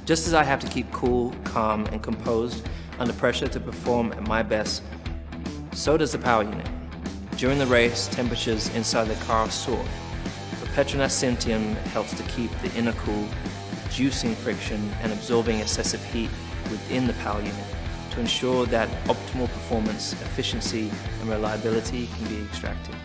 Just as I have to keep cool, calm, and composed under pressure to perform at my best, so does the power unit. During the race, temperatures inside the car soar. The Petronas Cintium helps to keep the inner cool, reducing friction and absorbing excessive heat within the power unit to ensure that optimal performance, efficiency, and reliability can be extracted.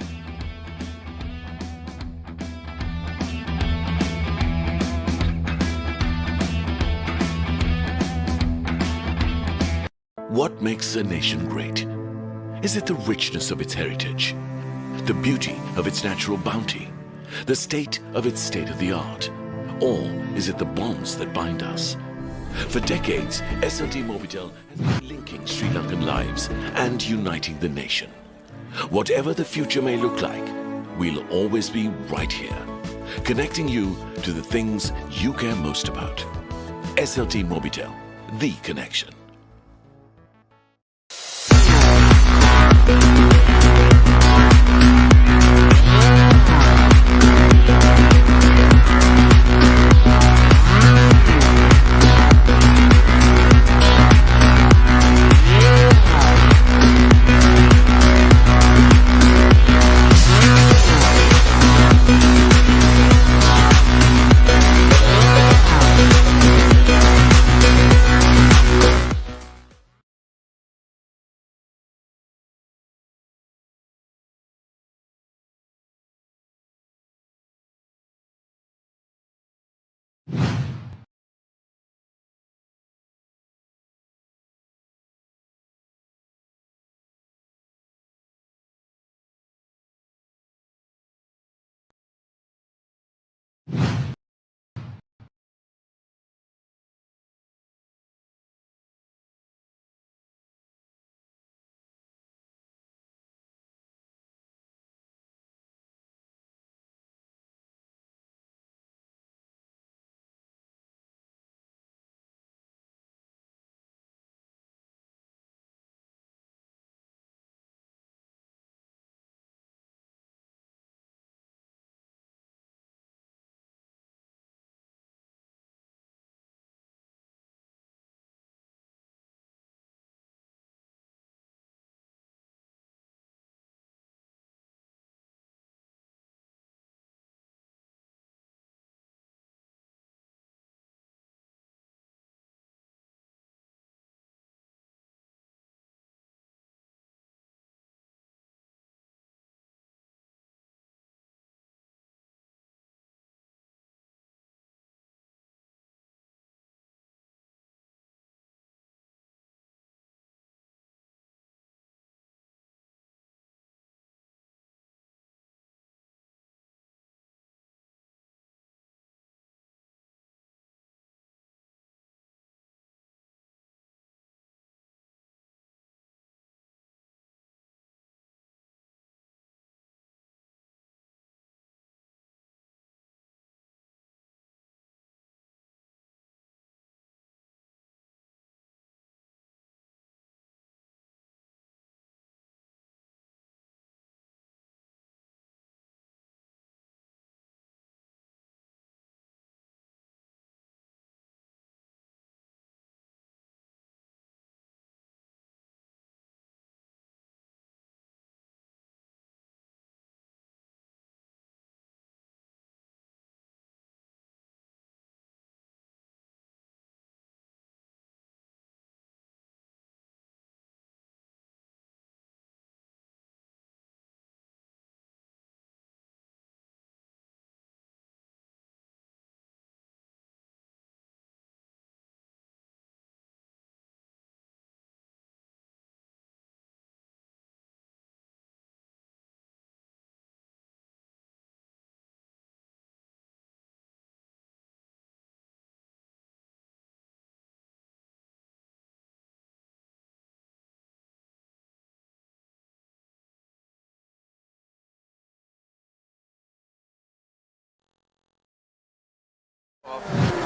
What makes a nation great? Is it the richness of its heritage, the beauty of its natural bounty, the state of its state-of-the-art, or is it the bonds that bind us? For decades, SLT Mobitel has been linking Sri Lankan lives and uniting the nation. Whatever the future may look like, we'll always be right here, connecting you to the things you care most about. SLT Mobitel, the connection.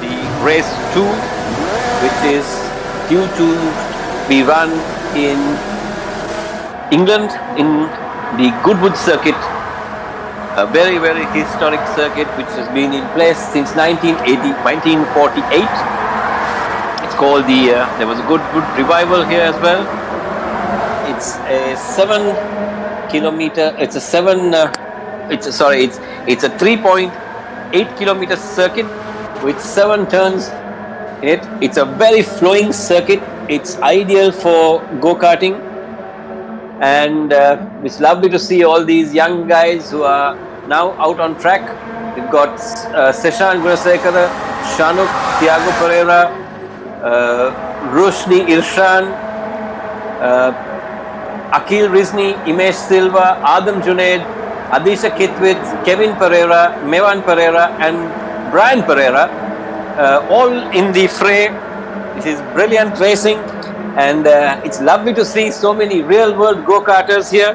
The race 2, which is due to be run in England in the Goodwood circuit, a very, very historic circuit which has been in place since 1948. It's called the. There was a good revival here as well. It's a 7 kilometer. It's a 3.8 kilometer circuit with 7 turns in it. It's a very flowing circuit. It's ideal for go-karting, and it's lovely to see all these young guys who are now out on track. We've got Seshan Gunasekara, Shanuk, Thiago Pereira, Roshni Irshan, Akil Rizni, Imesh Silva, Adam Junaid, Adisha Kitwit, Kevin Pereira, Mevan Pereira and Brian Pereira, all in the fray. This is brilliant racing, and it's lovely to see so many real-world go-karters here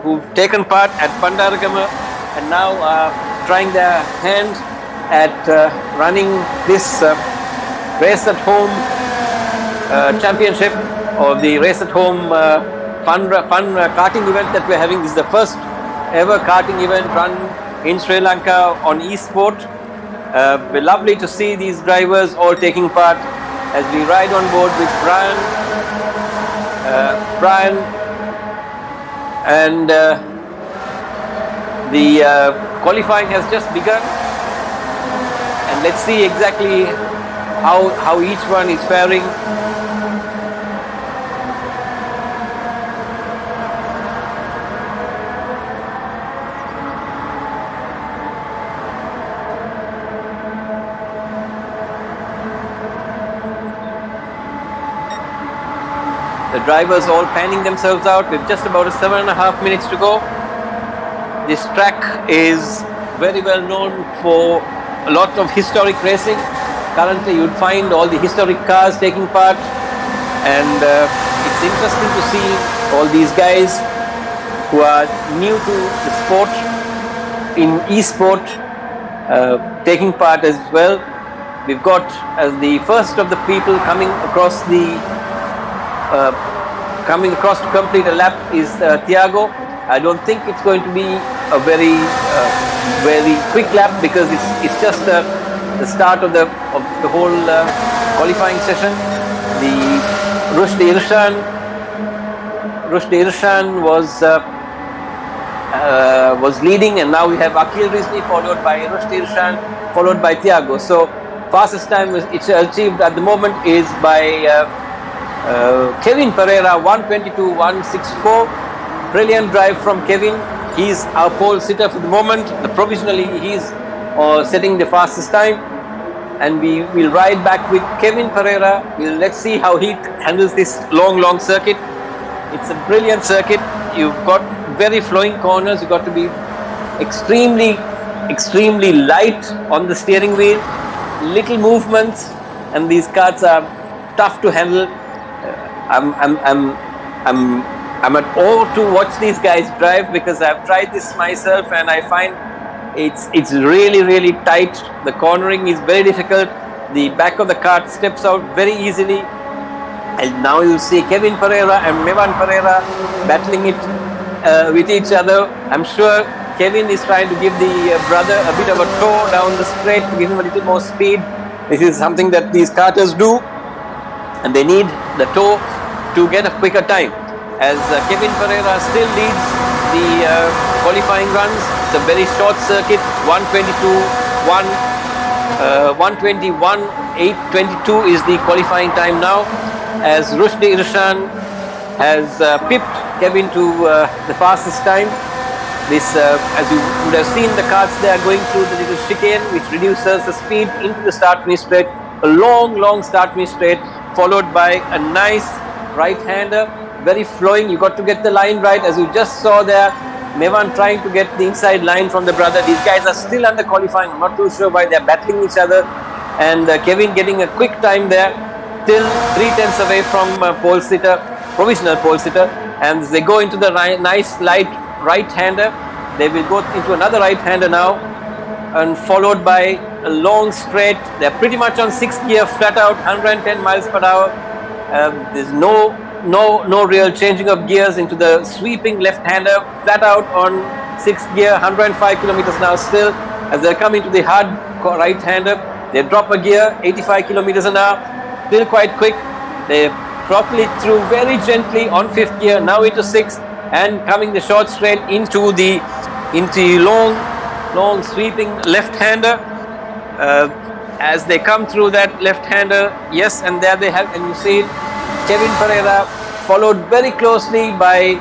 who've taken part at Pandaragama and now are trying their hand at running this Race at Home championship, or the Race at Home fun karting event that we're having. This is the first ever karting event run in Sri Lanka on eSport. We're lovely to see these drivers all taking part as we ride on board with Brian, and the qualifying has just begun, and let's see exactly how each one is faring. The drivers all panning themselves out with just about 7.5 minutes to go. This track is very well known for a lot of historic racing. Currently you'd find all the historic cars taking part, and it's interesting to see all these guys who are new to the sport in eSport taking part as well. We've got as the first of the people coming across to complete a lap is Thiago. I don't think it's going to be a very quick lap, because it's just the start of the whole qualifying session. The Roshni Irshan was leading, and now we have Akil Rizni followed by Roshni Irshan, followed by Thiago. So fastest time it's achieved at the moment is by Kevin Pereira, 1:22.164. Brilliant drive from Kevin. He's our pole sitter for the moment. Provisionally he's setting the fastest time, and we will ride back with Kevin Pereira. Let's see how he handles this long circuit. It's a brilliant circuit. You've got very flowing corners. You've got to be extremely light on the steering wheel. Little movements, and these karts are tough to handle. I'm at awe to watch these guys drive, because I've tried this myself and I find it's really tight. The cornering is very difficult. The back of the kart steps out very easily, and now you see Kevin Pereira and Mevan Pereira battling it with each other. I'm sure Kevin is trying to give the brother a bit of a tow down the straight to give him a little more speed. This is something that these karters do, and they need the tow to get a quicker time. As Kevin Pereira still leads the qualifying runs. It's a very short circuit, 1:21.822 is the qualifying time now, as Roshni Irshan has pipped Kevin to the fastest time. This, as you would have seen, the karts, they are going through the little chicane which reduces the speed into the start-finish straight. A long start-finish straight, followed by a nice right-hander, very flowing. You got to get the line right, as you just saw there. Mevan trying to get the inside line from the brother. These guys are still under qualifying. I'm not too sure why they're battling each other. And Kevin getting a quick time there, till 3/10 away from provisional pole sitter. And they go into the nice light right-hander. They will go into another right-hander now, and followed by a long straight. They're pretty much on 6th gear, flat out, 110 miles per hour. There's no real changing of gears into the sweeping left-hander, flat out on 6th gear, 105 kilometers now still. As they're coming to the hard right-hander, they drop a gear, 85 kilometers an hour, still quite quick. They throttle it through very gently on 5th gear, now into 6th, and coming the short straight into long sweeping left-hander. As they come through that left-hander, yes, and there they have, and you see it, Kevin Pereira followed very closely by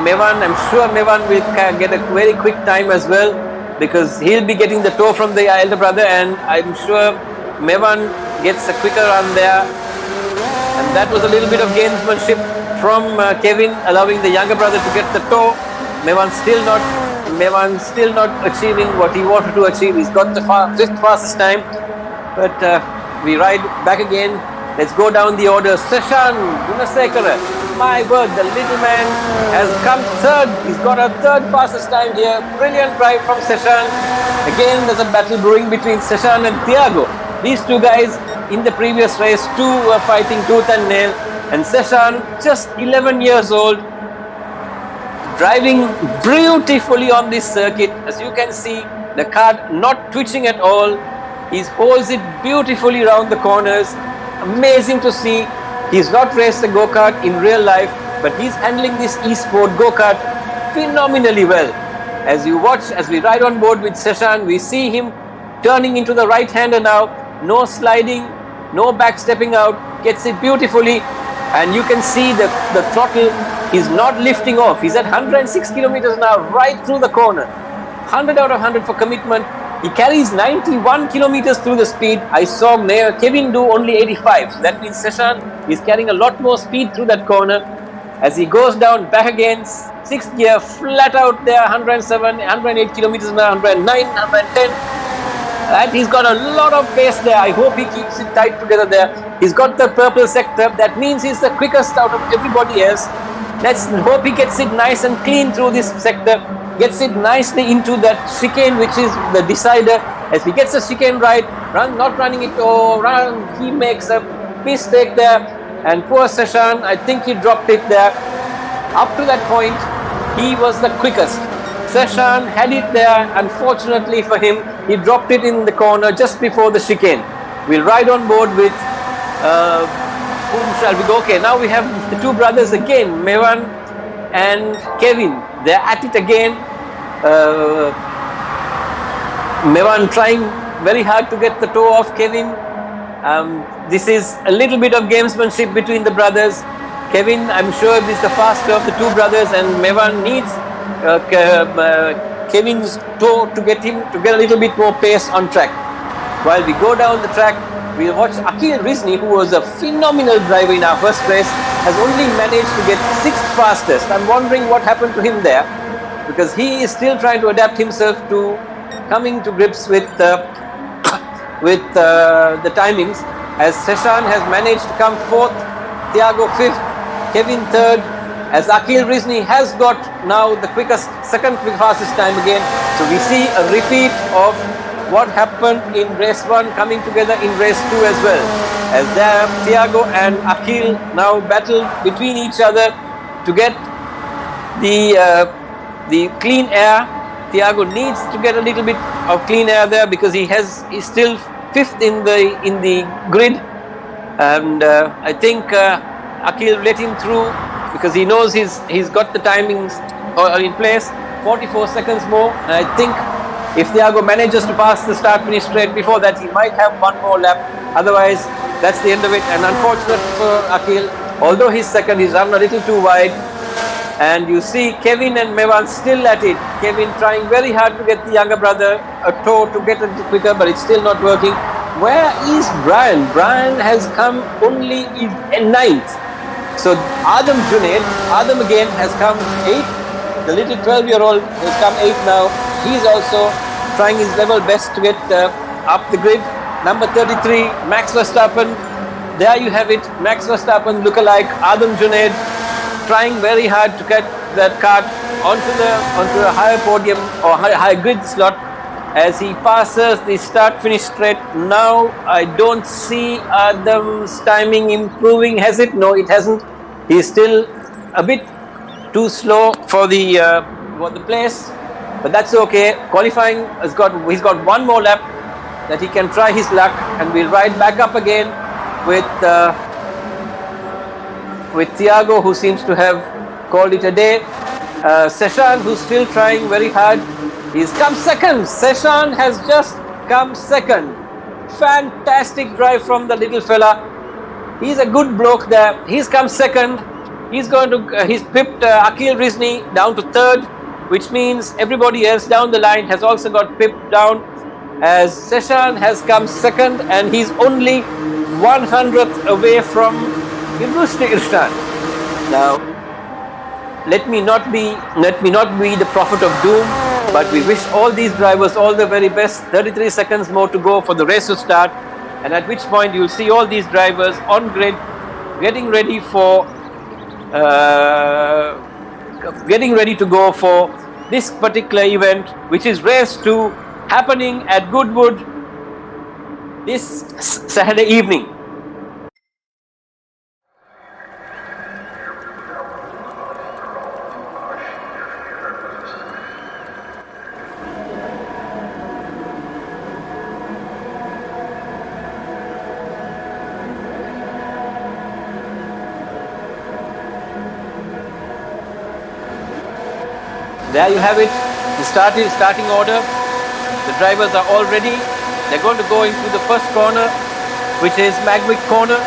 Mevan. I'm sure Mevan will get a very quick time as well, because he'll be getting the tow from the elder brother, and I'm sure Mevan gets a quicker run there. And that was a little bit of gamesmanship from Kevin, allowing the younger brother to get the tow. Mevan still not achieving what he wanted to achieve. He's got the 5th fastest time, but we ride back again. Let's go down the order. Seshan Gunasekara, my word, the little man has come 3rd. He's got a 3rd fastest time here. Brilliant drive from Seshan. Again, there's a battle brewing between Seshan and Thiago. These two guys in the previous race, two were fighting tooth and nail, and Seshan, just 11 years old, driving beautifully on this circuit. As you can see, the car not twitching at all. He holds it beautifully around the corners. Amazing to see. He's not raced a go-kart in real life, but he's handling this eSport go-kart phenomenally well. As you watch, as we ride on board with Seshan, we see him turning into the right-hander now. No sliding, no backstepping out, gets it beautifully, and you can see the throttle is not lifting off. He's at 106 kilometers now, right through the corner. 100 out of 100 for commitment. He carries 91 kilometers through the speed. I saw Kevin do only 85. So that means Seshan is carrying a lot more speed through that corner. As he goes down, back again, 6th gear, flat out there, 107, 108 kilometers now, 109, 110. And he's got a lot of pace there. I hope he keeps it tight together there. He's got the purple sector. That means he's the quickest out of everybody else. Let's hope he gets it nice and clean through this sector. Gets it nicely into that chicane, which is the decider. As he gets the chicane right, not running it run, he makes a mistake there. And poor Seshan, I think he dropped it there. Up to that point, he was the quickest. Seshan had it there. Unfortunately for him, he dropped it in the corner just before the chicane. We'll ride on board with whom shall we go? Okay, now we have the two brothers again, Mevan and Kevin. They're at it again. Mevan trying very hard to get the toe off Kevin. This is a little bit of gamesmanship between the brothers. Kevin, I'm sure, is the faster of the two brothers, and Mevan needs Kevin's toe to get a little bit more pace on track. While we go down the track, we'll watch Akil Rizni, who was a phenomenal driver in our first race, has only managed to get 6th fastest. I'm wondering what happened to him there, because he is still trying to adapt himself to coming to grips with the timings. As Seshan has managed to come 4th, Thiago 5th, Kevin 3rd, as Akil Rizni has got now the second fastest time again. So we see a repeat of what happened in race 1 coming together in race 2 as well. As there, Thiago and Akil now battle between each other to get the clean air. Thiago needs to get a little bit of clean air there, because he's still 5th in the grid, and I think Akil let him through because he knows he's got the timings in place. 44 seconds more, and I think if Thiago manages to pass the start-finish straight before that, he might have one more lap. Otherwise, that's the end of it. And unfortunate for Akil, although he's second, he's run a little too wide. And you see Kevin and Mevan still at it. Kevin trying very hard to get the younger brother a toe to get it quicker, but it's still not working. Where is Brian? Brian has come only in 9th. So Adam again has come 8th. The little 12-year-old has come 8th now. He's also trying his level best to get up the grid. Number 33, Max Verstappen. There you have it. Max Verstappen lookalike Adam Junaid, trying very hard to get that car onto a higher podium or higher grid slot as he passes the start-finish straight. Now I don't see Adam's timing improving. Has it? No, it hasn't. He's still a bit too slow for the place, but that's okay. Qualifying he's got one more lap that he can try his luck, and we'll ride back up again with Thiago, who seems to have called it a day. Seshan, who's still trying very hard, he's come second. Seshan has just come second. Fantastic drive from the little fella. He's a good bloke there. He's come second. He's pipped Akil Rizni down to third, which means everybody else down the line has also got pipped down, as Seshan has come second and he's only 100th away from Rushdie Irshan. Now, let me not be the prophet of doom, but we wish all these drivers all the very best. 33 seconds more to go for the race to start, and at which point you'll see all these drivers on grid getting ready to go for this particular event, which is race 2, happening at Goodwood this Saturday evening. There you have it, the starting order. The drivers are all ready. They're going to go into the first corner, which is Magwick corner.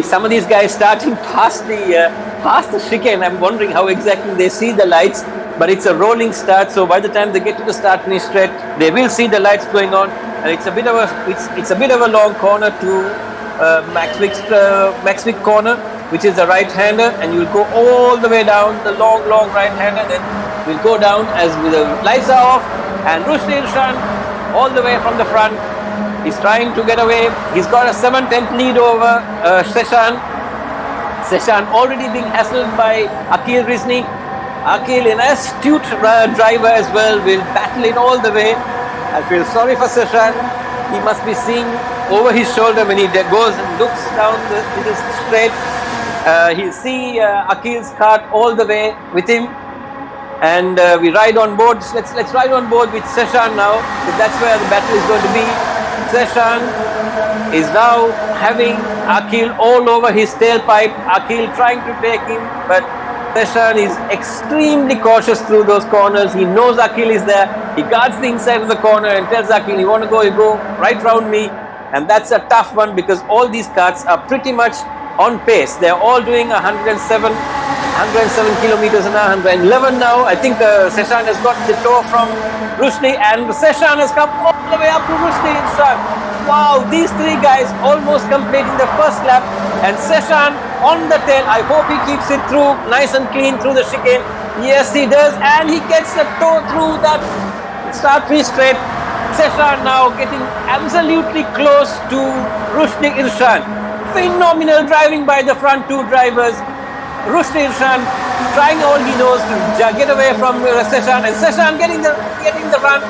Some of these guys starting past the chicane. I'm wondering how exactly they see the lights, but it's a rolling start. So by the time they get to the start finish straight, they will see the lights going on. And it's a bit of a long corner to Maxwick corner, which is the right-hander, and you'll go all the way down the long right-hander. Then we'll go down as the lights are off, and Rushdie Irshan all the way from the front. He's trying to get away. He's got a 7/10 lead over Seshan. Seshan already being hassled by Akil Rizni. Akil, an astute driver as well, will battle it all the way. I feel sorry for Seshan. He must be seeing over his shoulder when he goes and looks down the straight. He'll see Akil's cart all the way with him, and we ride on board. Let's ride on board with Seshan now, because that's where the battle is going to be. Seshan is now having Akil all over his tailpipe. Akil trying to take him, but Seshan is extremely cautious through those corners. He knows Akil is there. He guards the inside of the corner and tells Akil, you want to go, you go right round me. And that's a tough one, because all these carts are pretty much on pace. They're all doing 107 kilometers an hour, 111 now. I think Seshan has got the toe from Rushdie, and Seshan has come all the way up to Rushdie Irshan. Wow, these three guys almost completing the first lap, and Seshan on the tail. I hope he keeps it through nice and clean through the chicane. Yes, he does, and he gets the toe through that start finish straight. Seshan now getting absolutely close to Rushdie Irshan. Phenomenal driving by the front two drivers. Rushdie Irshan trying all he knows to get away from Seshan, and Seshan getting the run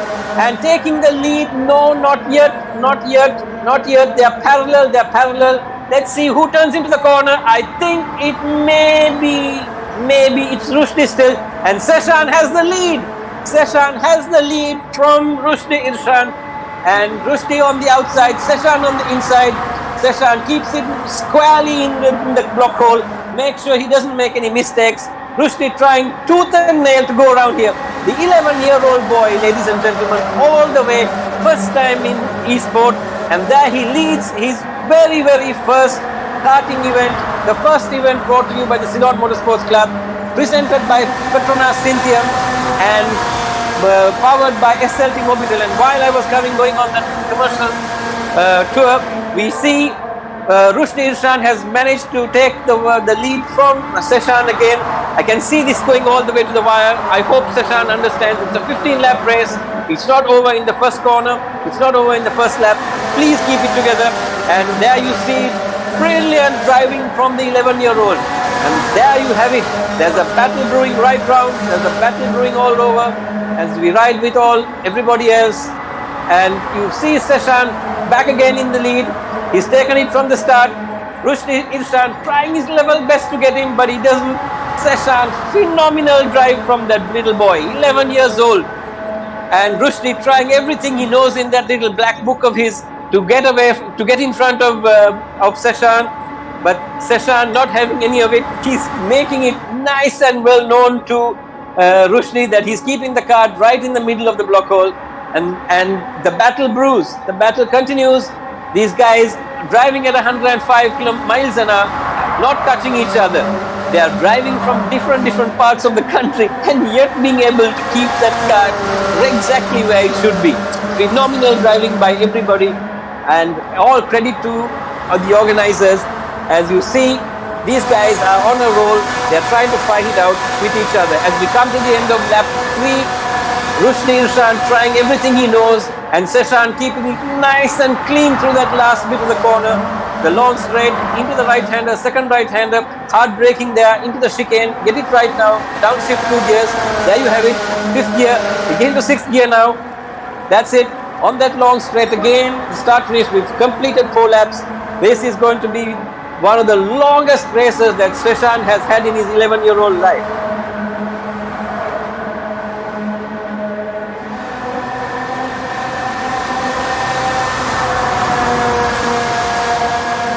and taking the lead. No, not yet. They're parallel. Let's see who turns into the corner. I think it maybe it's Rushdie still, and Seshan has the lead. Seshan has the lead from Rushdie Irshan, and Rushdie on the outside, Seshan on the inside. Seshan keeps it squarely in the block hole, make sure he doesn't make any mistakes. Rushdie trying tooth and nail to go around here. The 11-year-old boy, ladies and gentlemen, all the way, first time in eSport, and there he leads his very first karting event, the first event brought to you by the Ceylon Motorsports Club, presented by Petronas Cynthia and powered by SLT Mobitel. And while I was going on that commercial tour, we see Rushdie Irshan has managed to take the lead from Seshan again. I can see this going all the way to the wire. I hope Seshan understands it's a 15-lap race. It's not over in the first corner. It's not over in the first lap. Please keep it together. And there you see brilliant driving from the 11-year-old. And there you have it. There's a battle brewing right round. There's a battle brewing all over as we ride with everybody else. And you see Seshan back again in the lead. He's taken it from the start. Rushdie Irshan trying his level best to get him, but he doesn't. Seshan, phenomenal drive from that little boy, 11 years old. And Rushdie trying everything he knows in that little black book of his to get away, to get in front of Seshan, but Seshan not having any of it. He's making it nice and well known to Rushdie that he's keeping the cart right in the middle of the block hole, and the battle brews. The battle continues. These guys driving at 105 miles an hour, not touching each other. They are driving from different parts of the country and yet being able to keep that car exactly where it should be. Phenomenal driving by everybody, and all credit to the organizers. As you see, these guys are on a roll. They are trying to fight it out with each other. As we come to the end of lap 3, Rushdie Irshan trying everything he knows, and Seshan keeping it nice and clean through that last bit of the corner. The long straight into the right-hander, second right-hander, hard braking there into the chicane. Get it right now, downshift 2 gears. There you have it, 5th gear, again to 6th gear now. That's it. On that long straight again, the start finish, we've completed 4 laps. This is going to be one of the longest races that Seshan has had in his 11-year-old life.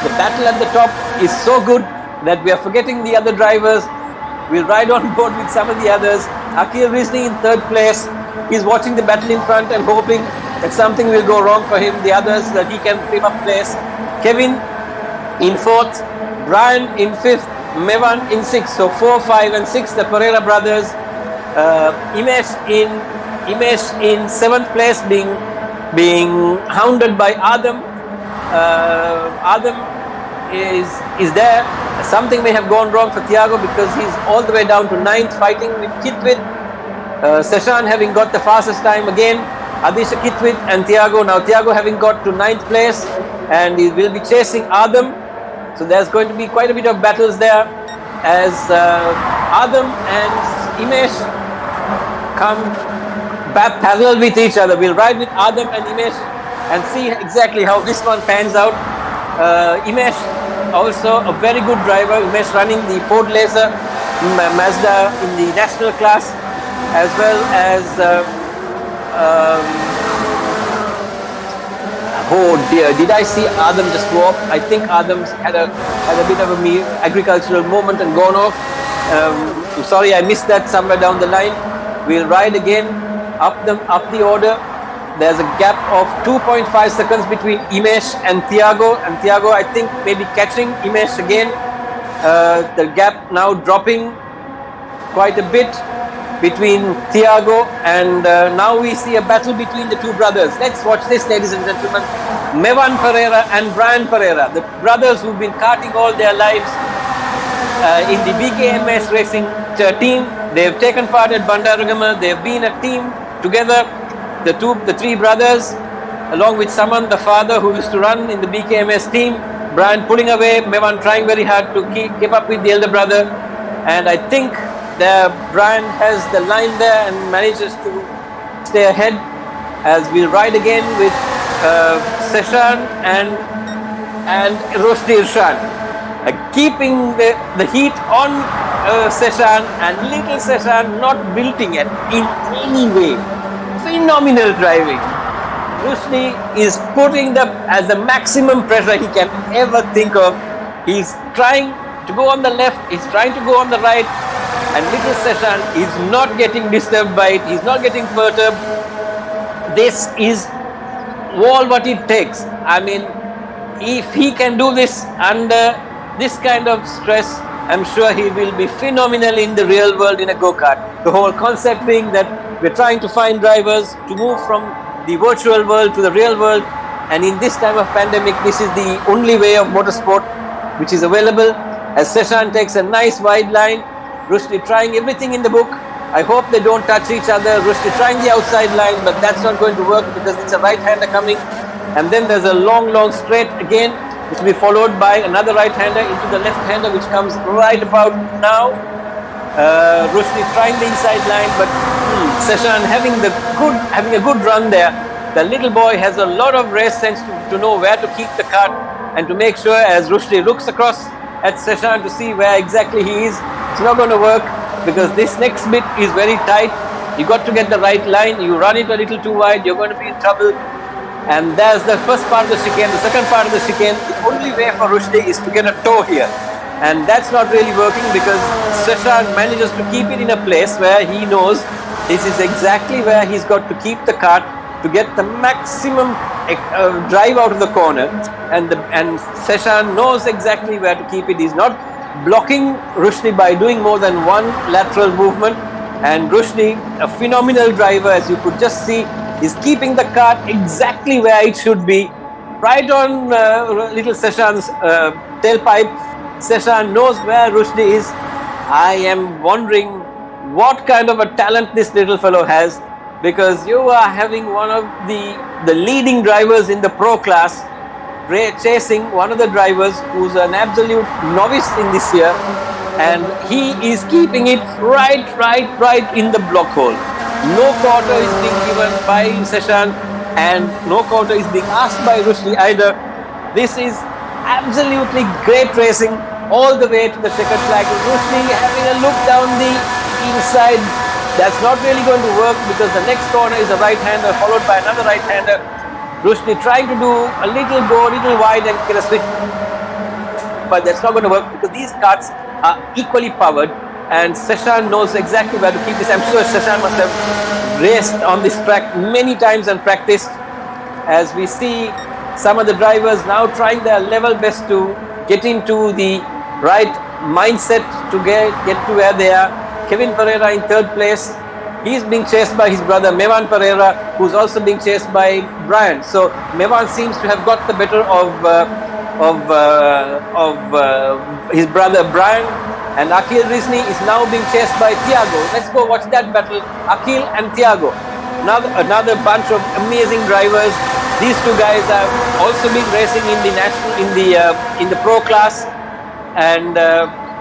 The battle at the top is so good that we are forgetting the other drivers. We'll ride on board with some of the others. Akil Rizvi in 3rd place. He's watching the battle in front and hoping that something will go wrong for him. The others that he can pick up place. Kevin in 4th. Brian in 5th. Mevan in 6th. So 4, 5 and 6, the Pereira brothers. Imesh in 7th place, being hounded by Adam. Adam is there. Something may have gone wrong for Thiago because he's all the way down to 9th, fighting with Kitwit. Seshan having got the fastest time again. Adisha Kitwit and Thiago. Now Thiago having got to 9th place, and he will be chasing Adam. So there's going to be quite a bit of battles there as Adam and Imesh come back parallel with each other. We'll ride with Adam and Imesh and see exactly how this one pans out. Imesh also a very good driver. Imesh running the Ford Laser Mazda in the national class, as well as oh dear, did I see Adam just go off? I think Adam's had a bit of a agricultural moment and gone off. I'm sorry, I missed that somewhere down the line. We'll ride again up the order. There's a gap of 2.5 seconds between Imesh and Thiago. And Thiago, I think, may be catching Imesh again. The gap now dropping quite a bit between Thiago, and now we see a battle between the 2 brothers. Let's watch this, ladies and gentlemen. Mevan Pereira and Brian Pereira, the brothers who've been karting all their lives in the BKMS racing team. They've taken part at Bandaragama. They've been a team together. The 3 brothers, along with Saman, the father who used to run in the BKMS team. Brian pulling away, Mevan trying very hard to keep up with the elder brother. And I think Brian has the line there and manages to stay ahead, as we'll ride again with Seshan and Rushdie Irshan. Keeping the heat on Seshan, and little Seshan not wilting it in any way. Phenomenal driving. Rushdie is putting as the maximum pressure he can ever think of. He's trying to go on the left, he's trying to go on the right, and little Seshan is not getting disturbed by it. He's not getting perturbed. This is all what it takes. I mean, if he can do this under this kind of stress, I'm sure he will be phenomenal in the real world in a go-kart. The whole concept being that we're trying to find drivers to move from the virtual world to the real world, and in this time of pandemic, this is the only way of motorsport which is available. As Seshan takes a nice wide line, Rushdie trying everything in the book. I hope they don't touch each other. Rushdie trying the outside line, but that's not going to work because it's a right-hander coming. And then there's a long straight again, which will be followed by another right-hander into the left-hander, which comes right about now. Rushdie trying the inside line, but Seshan having a good run there. The little boy has a lot of race sense to know where to keep the cart and to make sure, as Rushdie looks across at Seshan to see where exactly he is, it's not going to work because this next bit is very tight. You got to get the right line. You run it a little too wide, you're going to be in trouble. And there's the first part of the chicane. The second part of the chicane, the only way for Rushdie is to get a toe here. And that's not really working because Seshan manages to keep it in a place where he knows this is exactly where he's got to keep the kart to get the maximum drive out of the corner. And Seshan knows exactly where to keep it. He's not blocking Rushdie by doing more than one lateral movement. And Rushdie, a phenomenal driver, as you could just see, is keeping the kart exactly where it should be, right on little Seshan's tailpipe. Seshan knows where Rushdie is. I am wondering what kind of a talent this little fellow has, because you are having one of the leading drivers in the pro class chasing one of the drivers who's an absolute novice in this year, and he is keeping it right in the block hole. No quarter is being given by Seshan, and no quarter is being asked by Rushdie either. This is absolutely great racing all the way to the checkered flag. Rushdie having a look down the inside. That's not really going to work because the next corner is a right-hander followed by another right-hander. Rushdie trying to do a little wide and get a switch, but that's not going to work because these karts are equally powered. And Seshan knows exactly where to keep this. I'm sure Seshan must have raced on this track many times and practiced. As we see some of the drivers now trying their level best to get into the right mindset to get to where they are. Kevin Pereira in third place. He's being chased by his brother Mevan Pereira, who's also being chased by Brian. So Mevan seems to have got the better of his brother Brian. And Akil Rizni is now being chased by Thiago. Let's go watch that battle. Akil and Thiago. Another bunch of amazing drivers. These two guys have also been racing in the pro class. And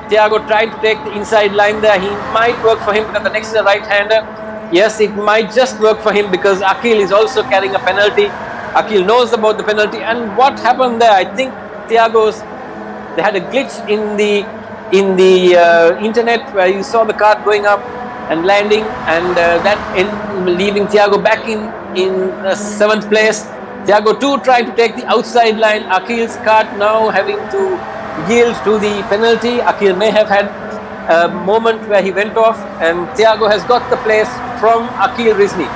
Thiago tried to take the inside line there. He might work for him because the next is a right-hander. Yes, it might just work for him because Akil is also carrying a penalty. Akil knows about the penalty. And what happened there? I think they had a glitch in the internet where you saw the kart going up and landing, and leaving Thiago back in 7th place. Thiago too trying to take the outside line. Akil's kart now having to yield to the penalty. Akil may have had a moment where he went off, and Thiago has got the place from Akil Rizni.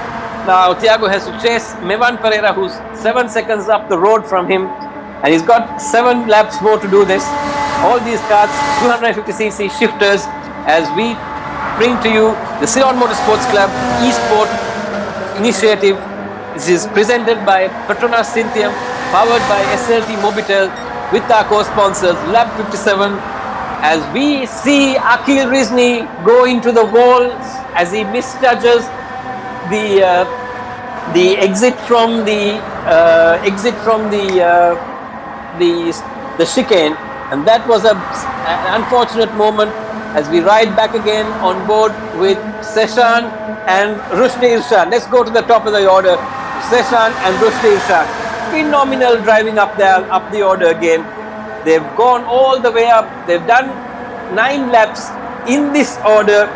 Now Thiago has to chase Mevan Pereira, who's 7 seconds up the road from him, and he's got 7 laps more to do this. All these karts, 250cc shifters, as we bring to you the Ceylon Motorsports Club eSport initiative. This is presented by Petronas Synthium, powered by SLT Mobitel, with our co-sponsors Lab 57. As we see Akil Rizni go into the wall as he misjudges the exit from the chicane. And that was an unfortunate moment as we ride back again on board with Seshan and Rushdie Irshan. Let's go to the top of the order. Seshan and Rushdie Irshan. Phenomenal driving up the order again. They've gone all the way up. They've done 9 laps in this order.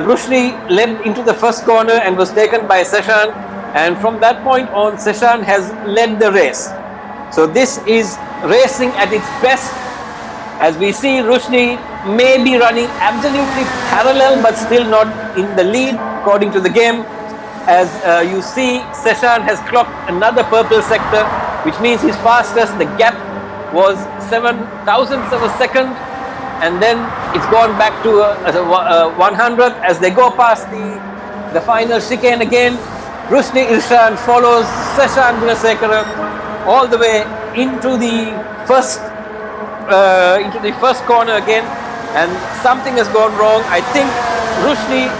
Rushdie led into the first corner and was taken by Seshan. And from that point on, Seshan has led the race. So this is racing at its best. As we see, Rushdie may be running absolutely parallel, but still not in the lead, according to the game. As you see, Seshan has clocked another purple sector, which means he's fastest. The gap was 7 thousandths of a second, and then it's gone back to a 100th as they go past the final chicane again. Rushdie Irshan follows Seshan Gunasekara all the way into the first corner again, and something has gone wrong. I think Rushdie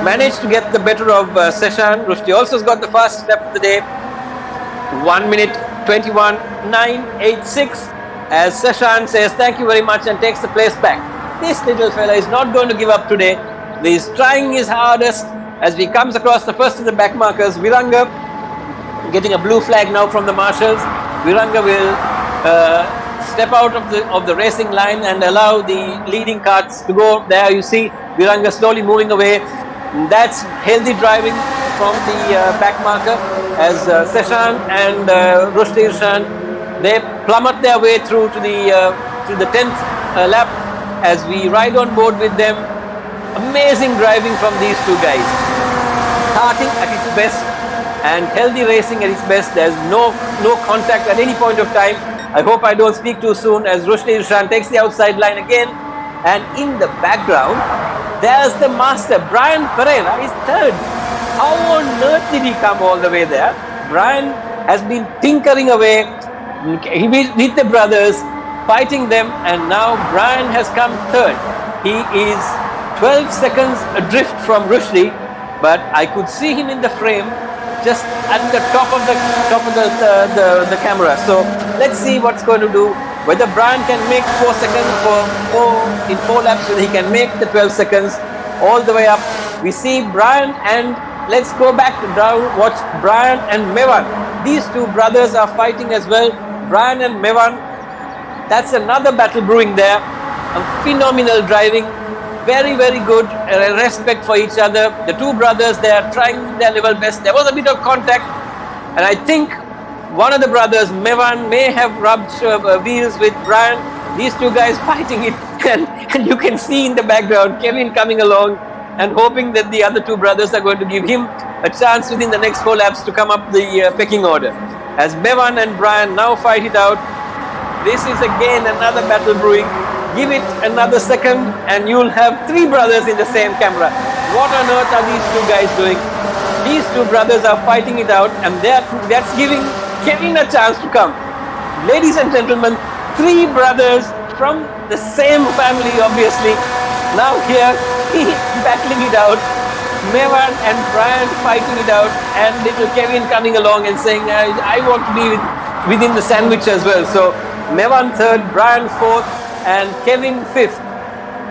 managed to get the better of Seshan. Rushdie also has got the fastest lap of the day, 1 minute 21.986, as Seshan says thank you very much and takes the place back. This little fella is not going to give up today. He's trying his hardest as he comes across the first of the back markers. Viranga getting a blue flag now from the marshals. Viranga will step out of the racing line and allow the leading karts to go. There you see Viranga slowly moving away. That's healthy driving from the back marker as Seshan and Rushdie Irshan, they plummet their way through to the 10th lap as we ride on board with them. Amazing driving from these two guys. Starting at its best and healthy racing at its best. There's no contact at any point of time. I hope I don't speak too soon as Rushdie Irshan takes the outside line again. And in the background, there's the master, Brian Pereira is third. How on earth did he come all the way there? Brian has been tinkering away with the brothers, fighting them, and now Brian has come third. He is 12 seconds adrift from Rushdie, but I could see him in the frame just at the top of the camera. So let's see what's going to do. Whether Brian can make 4 seconds in 4 laps, whether he can make the 12 seconds all the way up. We see Brian, and let's go back down, watch Brian and Mevan. These two brothers are fighting as well. Brian and Mevan, that's another battle brewing there. A phenomenal driving, very, very good respect for each other. The two brothers, they are trying their level best. There was a bit of contact, and I think one of the brothers, Mevan, may have rubbed wheels with Brian. These two guys fighting it, and you can see in the background Kevin coming along and hoping that the other two brothers are going to give him a chance within the next 4 laps to come up the pecking order. As Mevan and Brian now fight it out, this is again another battle brewing. Give it another second and you'll have 3 brothers in the same camera. What on earth are these two guys doing? These two brothers are fighting it out, and that's giving Kevin a chance to come. Ladies and gentlemen, 3 brothers from the same family, obviously. Now here, battling it out. Mevan and Brian fighting it out, and little Kevin coming along and saying, I want to be within the sandwich as well. So Mevan third, Brian fourth, and Kevin fifth.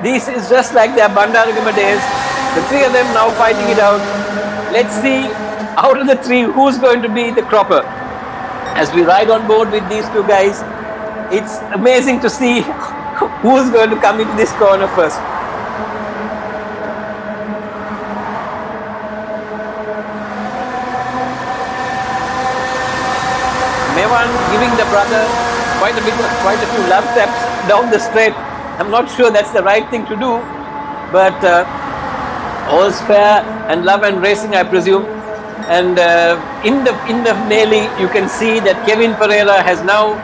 This is just like their Bandaragama days. The 3 of them now fighting it out. Let's see, out of the 3, who's going to be the cropper. As we ride on board with these two guys, it's amazing to see who's going to come into this corner first. Mevan giving the brother quite a few lap taps down the straight. I'm not sure that's the right thing to do, but all's fair and love and racing, I presume. And in the melee, you can see that Kevin Pereira has now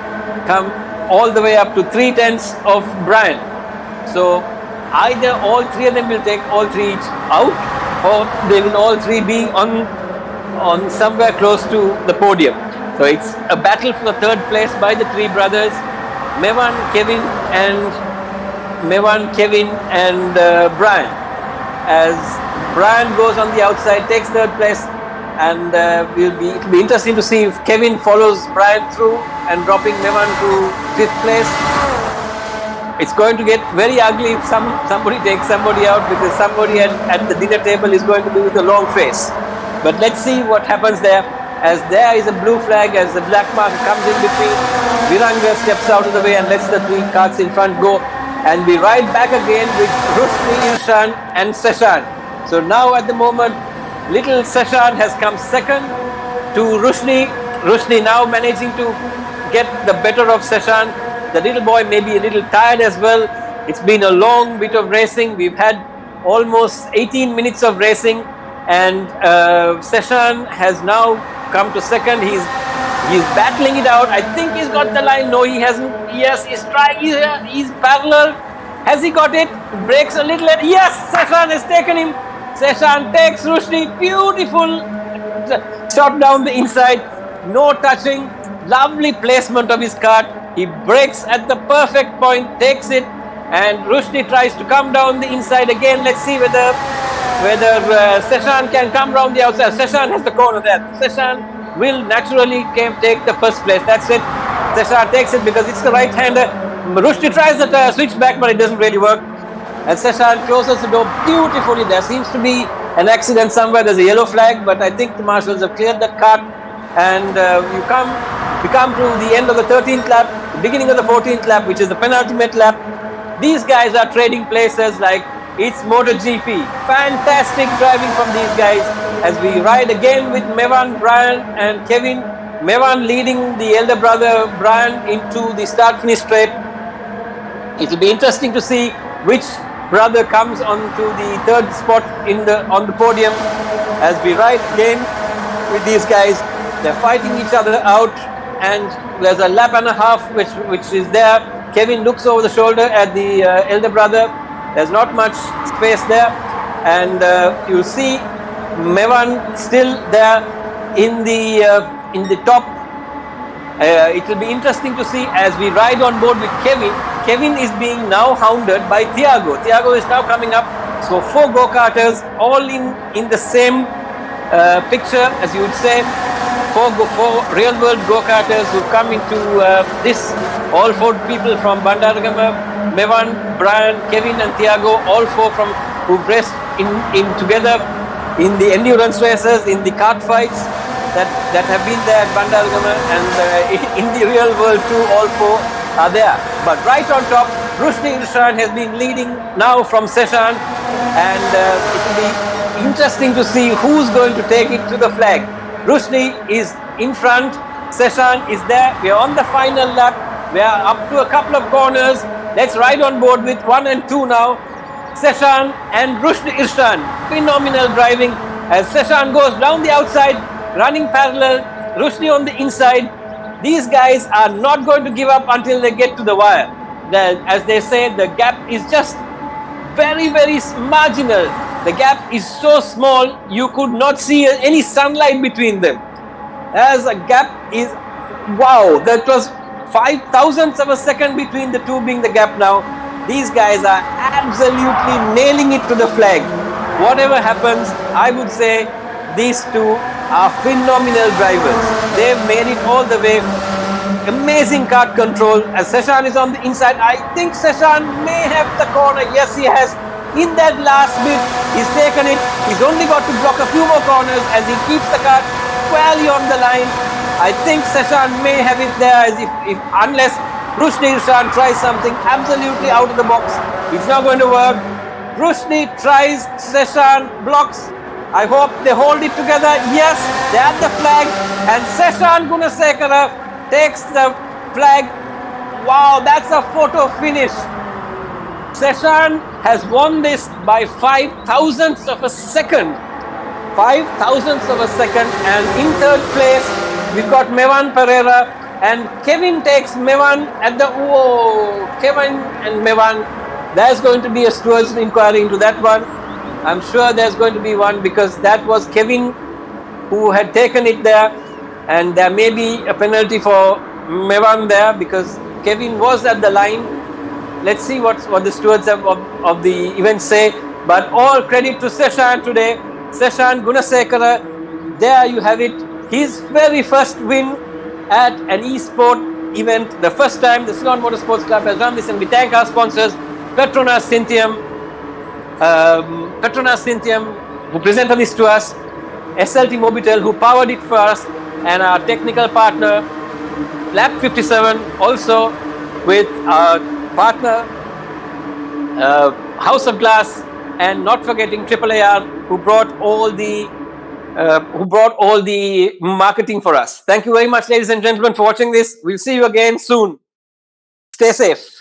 come all the way up to 3/10 of Brian. So either all 3 of them will take all 3 each out, or they will all 3 be on somewhere close to the podium. So it's a battle for the 3rd place by the 3 brothers, Mevan, Kevin, and Brian. As Brian goes on the outside, takes 3rd place, and it'll be interesting to see if Kevin follows Brian through and dropping Mevan to 5th place. It's going to get very ugly if somebody takes somebody out, because somebody at the dinner table is going to be with a long face. But let's see what happens there. As there is a blue flag, as the black marker comes in between, Viranga steps out of the way and lets the 3 carts in front go. And we ride back again with Rushdie Irshan and Seshan. So now at the moment, little Seshan has come second to Rushdie. Rushdie now managing to get the better of Seshan. The little boy may be a little tired as well. It's been a long bit of racing. We've had almost 18 minutes of racing, and Seshan has now come to second. He's battling it out. I think he's got the line. No, he hasn't. Yes, he's trying. He's parallel. Has he got it? Breaks a little. Yes, Seshan has taken him. Seshan takes Rushdie. Beautiful shot down the inside. No touching. Lovely placement of his cart. He breaks at the perfect point, takes it, and Rushdie tries to come down the inside again. Let's see whether Seshan can come round the outside. Seshan has the corner there. Seshan will naturally take the 1st place. That's it. Seshan takes it because it's the right-hander. Rushdie tries the switch back, but it doesn't really work. And Seshan closes the door beautifully. There seems to be an accident somewhere. There's a yellow flag, but I think the marshals have cleared that cart. And we come to the end of the 13th lap, the beginning of the 14th lap, which is the penultimate lap. These guys are trading places like It's MotoGP. Fantastic driving from these guys as we ride again with Mevan, Brian and Kevin. Mevan leading the elder brother Brian into the start-finish straight. It will be interesting to see which brother comes onto the third spot on the podium as we ride again with these guys. They're fighting each other out, and there's a lap and a half which is there. Kevin looks over the shoulder at the elder brother. There's not much space there, and you see Mevan still there in the top. It will be interesting to see as we ride on board with Kevin. Kevin is being now hounded by Thiago. Thiago is now coming up. So 4 go-karters all in the same picture, as you would say. 4 real-world go-karters who come into this. All 4 people from Bandaragama, Mevan, Brian, Kevin and Thiago, all 4 who've raced in together in the endurance races, in the kart fights that have been there at Bandaragama, and in the real world too, all 4 are there. But right on top, Rushdie Irshan has been leading now from Seshan, and it will be interesting to see who's going to take it to the flag. Rushdie is in front, Seshan is there. We are on the final lap. We are up to a couple of corners. Let's ride on board with 1 and 2 now. Seshan and Rushdie Irshan. Phenomenal driving as Seshan goes down the outside, running parallel, Rushdie on the inside. These guys are not going to give up until they get to the wire. As they say, the gap is just very, very marginal. The gap is so small, you could not see any sunlight between them. As a gap is, wow, that was 5,000ths of a second between the two being the gap now. These guys are absolutely nailing it to the flag. Whatever happens, I would say these two are phenomenal drivers. They've made it all the way. Amazing kart control as Seshan is on the inside. I think Seshan may have the corner. Yes, he has. In that last bit, he's taken it. He's only got to block a few more corners as he keeps the kart squarely on the line. I think Seshan may have it there as if unless Rushdie Irshan tries something absolutely out of the box. It's not going to work. Rushdie tries, Seshan blocks. I hope they hold it together. Yes, they're at the flag. And Seshan Gunasekara takes the flag. Wow, that's a photo finish. Seshan has won this by 5,000ths of a second. 5,000ths of a second. And in third place, we've got Mevan Pereira. And Kevin takes Mevan at the... Whoa, Kevin and Mevan. There's going to be a stewards inquiry into that one. I'm sure there's going to be one because that was Kevin who had taken it there. And there may be a penalty for Mevan there because Kevin was at the line. Let's see what the stewards of the event say. But all credit to Seshan today. Seshan Gunasekara, there you have it. His very first win at an eSport event. The first time the Ceylon Motorsports Club has done this, and we thank our sponsors, Petronas Synthium, who presented this to us, SLT Mobitel, who powered it for us, and our technical partner, Lab 57, also with our partner, House of Glass, and not forgetting AAAR, who brought all the marketing for us. Thank you very much, ladies and gentlemen, for watching this. We'll see you again soon. Stay safe.